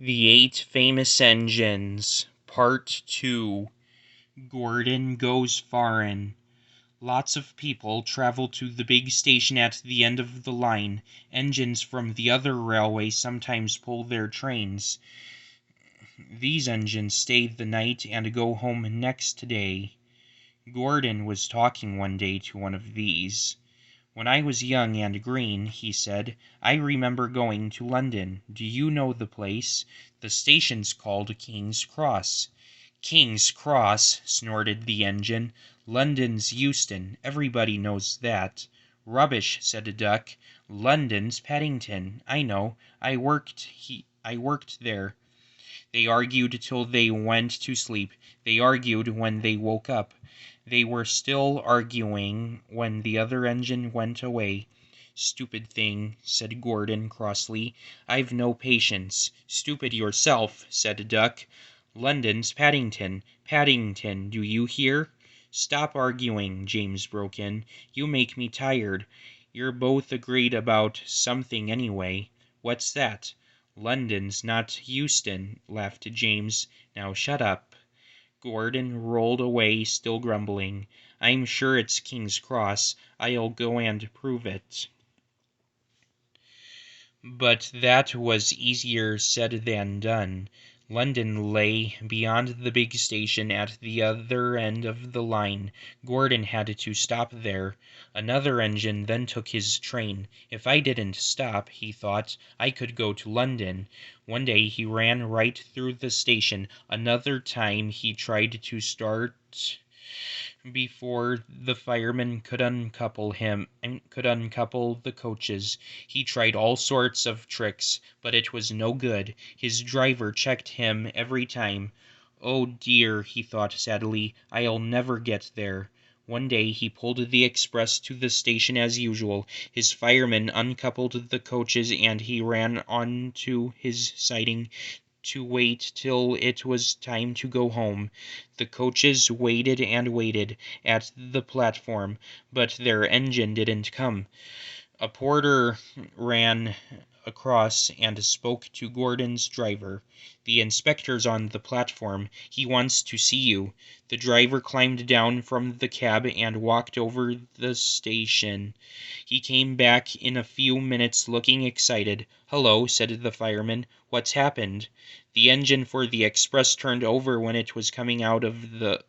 The 8 Famous Engines, Part 2. Gordon Goes Foreign. Lots of people travel to the big station at the end of the line. Engines from the other railway sometimes pull their trains. These engines stay the night and go home next day. Gordon was talking one day to one of these. "When I was young and green," he said, "I remember going to London. Do you know the place? The station's called King's Cross." "King's Cross!" snorted the engine. "London's Euston. Everybody knows that." "Rubbish!" said a duck. "London's Paddington. I know. I worked there." They argued till they went to sleep. They argued when they woke up. They were still arguing when the other engine went away. "Stupid thing," said Gordon crossly. "I've no patience." "Stupid yourself," said Duck. "London's Paddington. Paddington, do you hear?" "Stop arguing," James broke in. "You make me tired. You're both agreed about something anyway." "What's that?" "London's not Euston," laughed James. "Now shut up." Gordon rolled away, still grumbling. "I'm sure it's King's Cross. I'll go and prove it." But that was easier said than done. London lay beyond the big station at the other end of the line. Gordon had to stop there. Another engine then took his train. If I didn't stop, he thought, I could go to London. One day he ran right through the station. Another time he tried to start before the fireman could uncouple the coaches. He tried all sorts of tricks, but it was no good. His driver checked him every time. "Oh dear," he thought sadly, "I'll never get there." One day he pulled the express to the station as usual. His fireman uncoupled the coaches and he ran on to his siding to wait till it was time to go home. The coaches waited and waited at the platform, but their engine didn't come. A porter ran across and spoke to Gordon's driver. "The inspector's on the platform. He wants to see you." The driver climbed down from the cab and walked over the station. He came back in a few minutes looking excited. "Hello," said the fireman. "What's happened?" "The engine for the express turned over when it was coming out of the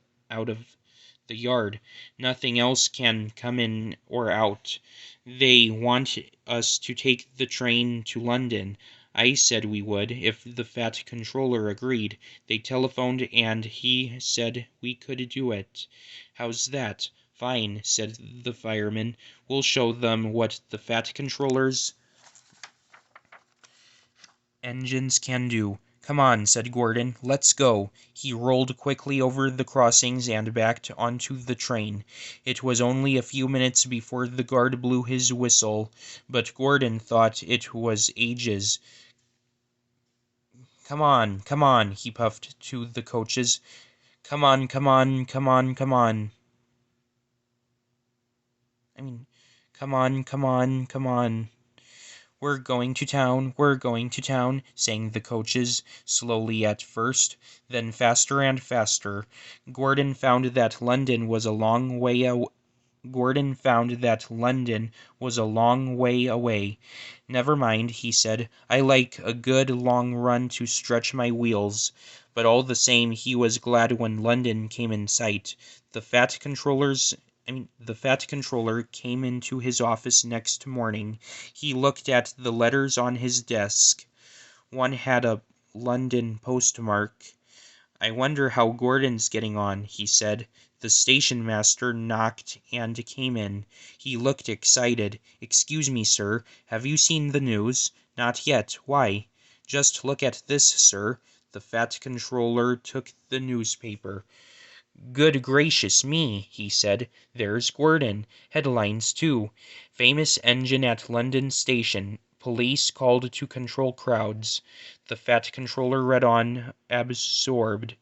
yard. Nothing else can come in or out. They want us to take the train to London. I said we would, if the fat controller agreed. They telephoned and he said we could do it." "How's that?" "Fine," said the fireman. "We'll show them what the fat controller's engines can do." "Come on," said Gordon. "Let's go." He rolled quickly over the crossings and backed onto the train. It was only a few minutes before the guard blew his whistle, but Gordon thought it was ages. Come on," he puffed to the coaches. Come on. Come on, come on, come on." Come on. "We're going to town," sang the coaches, slowly at first, then faster and faster. Gordon found that London was a long way away. "Never mind," he said. "I like a good long run to stretch my wheels." But all the same he was glad when London came in sight. The fat controller came into his office next morning. He looked at the letters on his desk. One had a London postmark. "I wonder how Gordon's getting on," he said. The station master knocked and came in. He looked excited. "Excuse me, sir. Have you seen the news?" "Not yet. Why?" "Just look at this, sir." The fat controller took the newspaper. "Good gracious me," he said. "There's Gordon. Headlines, too. Famous engine at London station. Police called to control crowds." The fat controller read on, absorbed.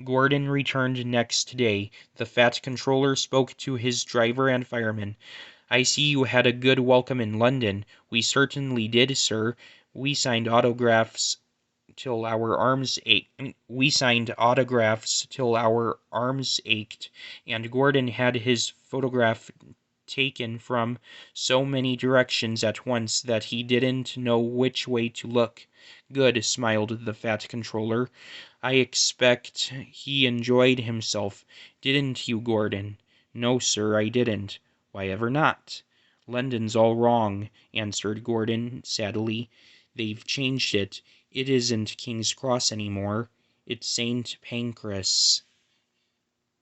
Gordon returned next day. The fat controller spoke to his driver and fireman. "I see you had a good welcome in London." "We certainly did, sir. We signed autographs till our arms ached. We signed autographs till our arms ached, and Gordon had his photograph taken from so many directions at once that he didn't know which way to look. Good, smiled the Fat Controller. I expect he enjoyed himself. Didn't you, Gordon? No, sir, I didn't. Why ever not? London's all wrong, answered Gordon sadly. They've changed it. It isn't King's Cross any more. It's St. Pancras.